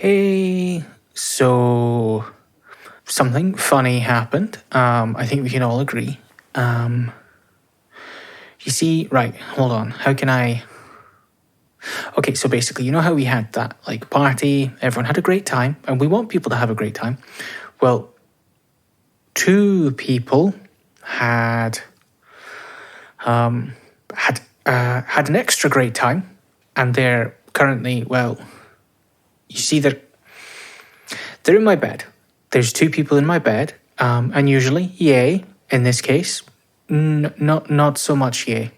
Hey, so something funny happened. I think we can all agree. You see, right, hold on. How can I... Okay, so basically, you know how we had that, like, party, everyone had a great time, and we want people to have a great time. Well, two people had an extra great time, and they're currently, well, you see, they're in my bed. There's two people in my bed, and usually, yay, in this case, not so much yay.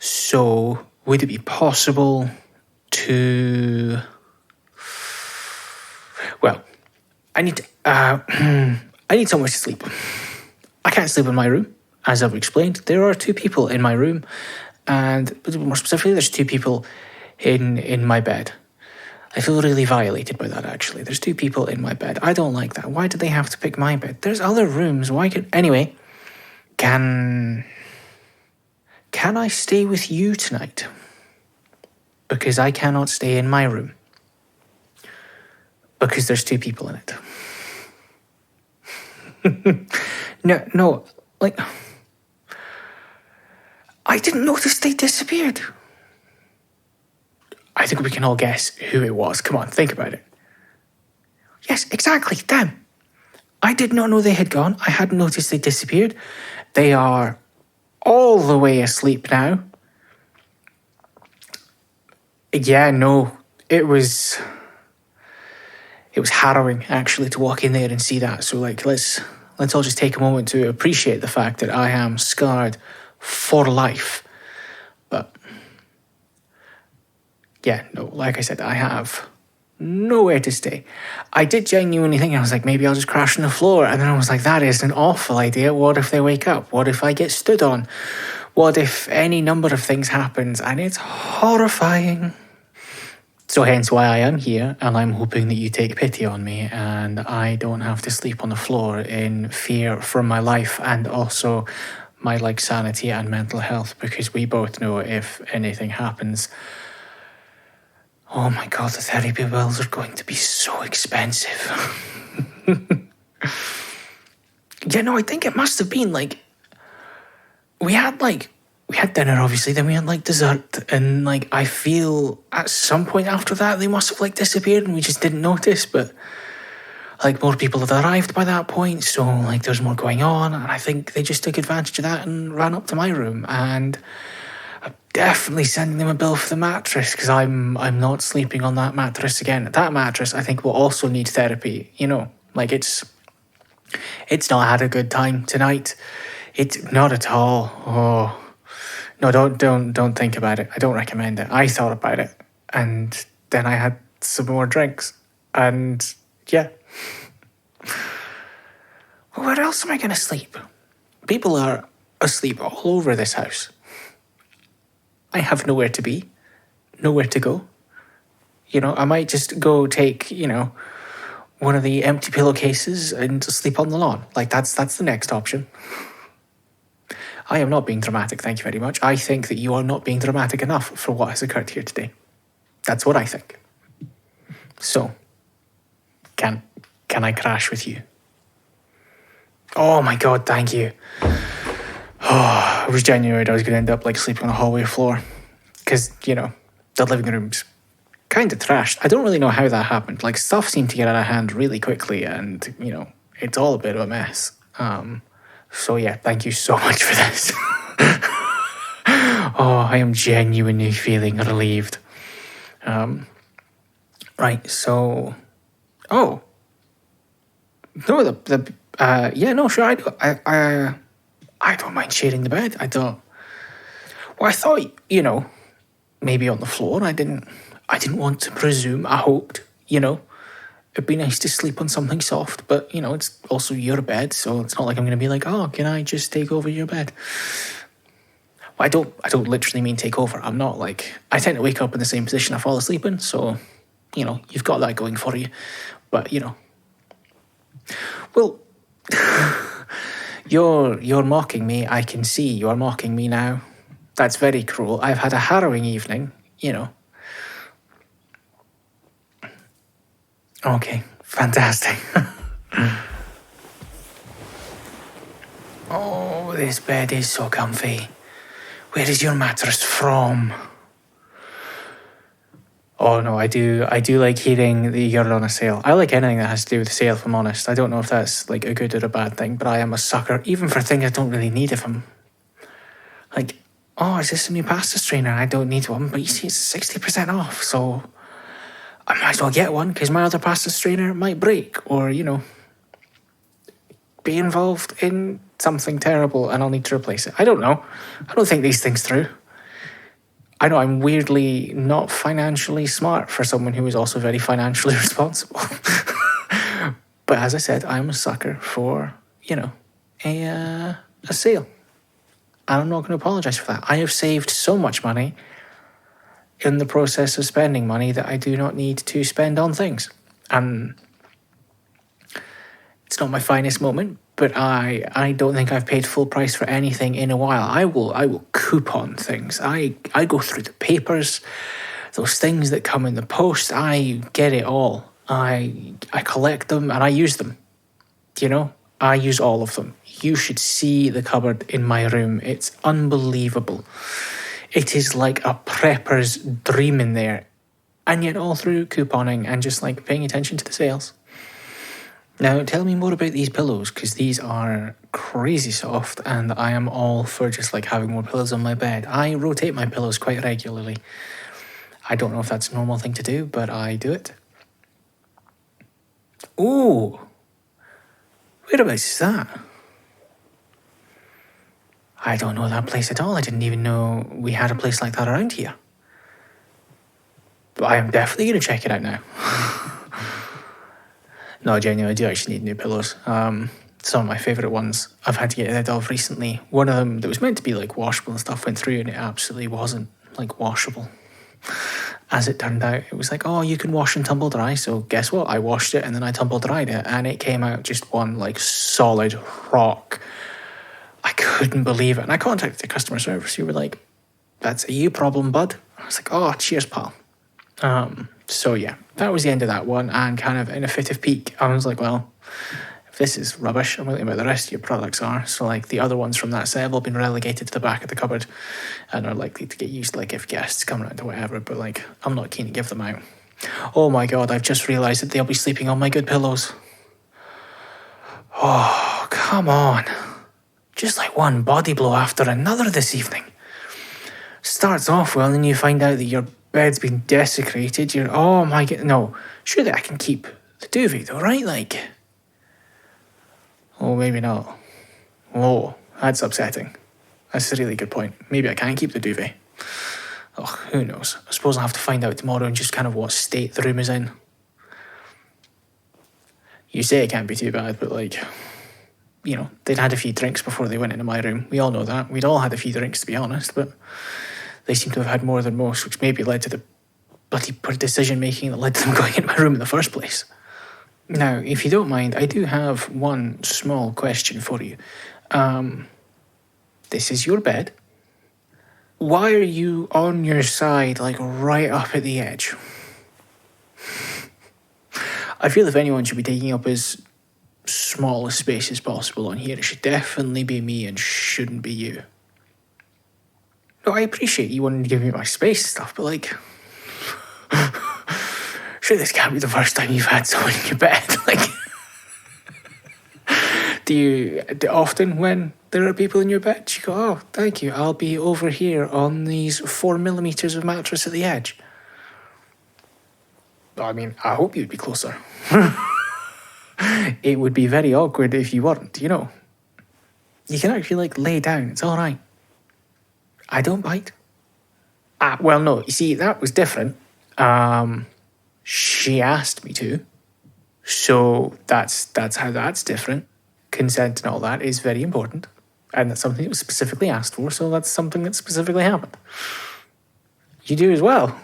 So, would it be possible to... Well, I need somewhere to sleep. I can't sleep in my room. As I've explained, there are two people in my room, and more specifically, there's two people in my bed. I feel really violated by that, actually. There's two people in my bed. I don't like that. Why do they have to pick my bed? There's other rooms. Why could... Anyway, can I stay with you tonight? Because I cannot stay in my room. Because there's two people in it. No, like... I didn't notice they disappeared. I think we can all guess who it was. Come on, think about it. Yes, exactly, them. I did not know they had gone. I hadn't noticed they disappeared. They are all the way asleep now. Yeah, no, it was harrowing, actually, to walk in there and see that. So, like, let's all just take a moment to appreciate the fact that I am scarred for life. But, yeah, no, like I said, I have nowhere to stay. I did genuinely think, I was like, maybe I'll just crash on the floor. And then I was like, that is an awful idea. What if they wake up? What if I get stood on? What if any number of things happens? And it's horrifying. So hence why I am here, and I'm hoping that you take pity on me and I don't have to sleep on the floor in fear for my life and also my, like, sanity and mental health, because we both know if anything happens... Oh my god, the therapy bills are going to be so expensive. Yeah, no, I think it must have been, like... We had dinner, obviously, then we had, like, dessert, and, like, I feel at some point after that, they must have, like, disappeared, and we just didn't notice, but, like, more people had arrived by that point, so, like, there's more going on, and I think they just took advantage of that and ran up to my room, and... I'm definitely sending them a bill for the mattress, because I'm not sleeping on that mattress again. That mattress, I think, will also need therapy, you know? Like, it's not had a good time tonight. It's not at all. Oh... No, don't think about it. I don't recommend it. I thought about it, and then I had some more drinks, and yeah. Well, where else am I going to sleep? People are asleep all over this house. I have nowhere to be, nowhere to go. You know, I might just go take, you know, one of the empty pillowcases and sleep on the lawn. Like, that's the next option. I am not being dramatic, thank you very much. I think that you are not being dramatic enough for what has occurred here today. That's what I think. So, can I crash with you? Oh my god, thank you. Oh, I was genuinely worried I was going to end up, like, sleeping on the hallway floor. Because, you know, the living room's kind of trashed. I don't really know how that happened. Like, stuff seemed to get out of hand really quickly, and, you know, it's all a bit of a mess. So yeah, thank you so much for this. Oh, I am genuinely feeling relieved. Right, so... Oh. No, yeah, no, sure, I don't mind sharing the bed. I don't... Well, I thought, you know, maybe on the floor. I didn't want to presume. I hoped, you know, it'd be nice to sleep on something soft, but, you know, it's also your bed, so it's not like I'm going to be like, oh, can I just take over your bed? Well, I don't literally mean take over. I'm not like... I tend to wake up in the same position I fall asleep in, so, you know, you've got that going for you. But, you know... Well, you're mocking me. I can see you're mocking me now. That's very cruel. I've had a harrowing evening, you know. Okay, fantastic. Oh, this bed is so comfy. Where is your mattress from? Oh no, I do like hearing that you're on a sale. I like anything that has to do with a sale, if I'm honest. I don't know if that's like a good or a bad thing, but I am a sucker, even for things I don't really need. If I'm like, oh, is this a new pasta strainer? I don't need one, but you see it's 60% off, so I might as well get one because my other pasta strainer might break or, be involved in something terrible and I'll need to replace it. I don't know. I don't think these things through. I know I'm weirdly not financially smart for someone who is also very financially responsible. But as I said, I'm a sucker for, a sale. And I'm not going to apologize for that. I have saved so much money in the process of spending money that I do not need to spend on things. And it's not my finest moment, but I don't think I've paid full price for anything in a while. I will coupon things. I go through the papers, those things that come in the post. I get it all. I collect them and I use them. I use all of them. You should see the cupboard in my room. It's unbelievable. It is like a prepper's dream in there. And yet all through couponing and just like paying attention to the sales. Now, tell me more about these pillows, because these are crazy soft, and I am all for just like having more pillows on my bed. I rotate my pillows quite regularly. I don't know if that's a normal thing to do, but I do it. Ooh, whereabouts is that? I don't know that place at all. I didn't even know we had a place like that around here. But I am definitely going to check it out now. No, genuinely, I do actually need new pillows. Some of my favourite ones I've had to get rid of recently. One of them that was meant to be like washable and stuff went through and it absolutely wasn't like washable. As it turned out, it was like, oh, you can wash and tumble dry. So guess what? I washed it and then I tumble dried it and it came out just one like solid rock. I couldn't believe it. And I contacted the customer service who were like, that's a you problem, bud. I was like, oh, cheers, pal. So yeah, that was the end of that one, and kind of in a fit of pique, I was like, well, if this is rubbish, I'm wondering about the rest of your products are. So like the other ones from that set have all been relegated to the back of the cupboard and are likely to get used like if guests come around or whatever, but like I'm not keen to give them out. Oh my god, I've just realised that they'll be sleeping on my good pillows. Oh, come on. Just like one body blow after another this evening. Starts off well and you find out that your bed's been desecrated. Oh my god, no. Surely I can keep the duvet though, right? Like, oh, maybe not. Oh, that's upsetting. That's a really good point. Maybe I can keep the duvet. Oh, who knows? I suppose I'll have to find out tomorrow and just kind of what state the room is in. You say it can't be too bad, but like, they'd had a few drinks before they went into my room. We all know that. We'd all had a few drinks, to be honest, but they seem to have had more than most, which maybe led to the bloody poor decision-making that led to them going into my room in the first place. Now, if you don't mind, I do have one small question for you. This is your bed. Why are you on your side, like right up at the edge? I feel if anyone should be taking up as small a space as possible on here, it should definitely be me and shouldn't be you. No, I appreciate you wanting to give me my space and stuff, but like, sure, this can't be the first time you've had someone in your bed. Like, do often when there are people in your bed, you go, oh, thank you, I'll be over here on these 4mm of mattress at the edge. I mean, I hope you'd be closer. It would be very awkward if you weren't, You can actually like lay down, it's all right. I don't bite. Well, no, you see, that was different. She asked me to. So that's how that's different. Consent and all that is very important. And that's something that was specifically asked for, so that's something that specifically happened. You do as well.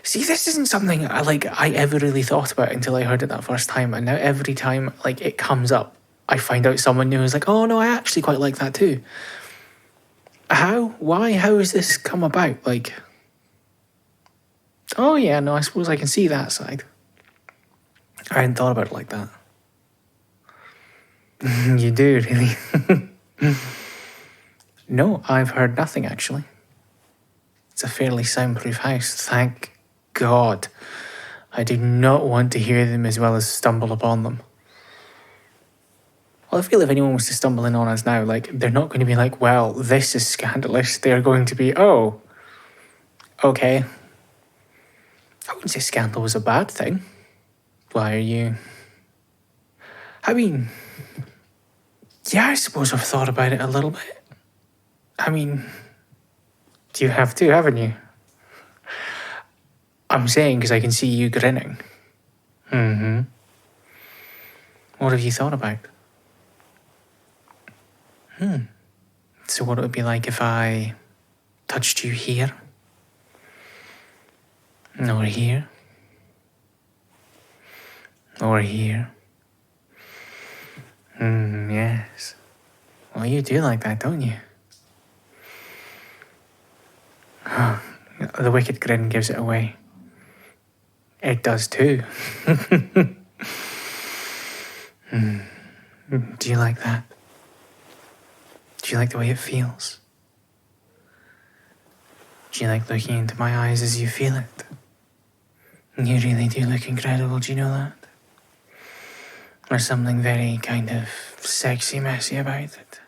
See, this isn't something I ever really thought about until I heard it that first time, and now every time like it comes up, I find out someone new is like, oh no, I actually quite like that too. How? Why? How has this come about? Like, oh yeah, no, I suppose I can see that side. I hadn't thought about it like that. You do, really? No, I've heard nothing, actually. It's a fairly soundproof house, thank God. I do not want to hear them as well as stumble upon them. Well, I feel if anyone was to stumble in on us now, like, they're not going to be like, well, this is scandalous. They're going to be, oh, okay. I wouldn't say scandal was a bad thing. Why are you... I mean, yeah, I suppose I've thought about it a little bit. I mean, you have too, haven't you? I'm saying because I can see you grinning. Mm-hmm. What have you thought about? So what it would be like if I touched you here? Or here? Or here? Yes. Well, you do like that, don't you? The wicked grin gives it away. It does too. Do you like that? Do you like the way it feels? Do you like looking into my eyes as you feel it? You really do look incredible, do you know that? There's something very kind of sexy messy about it.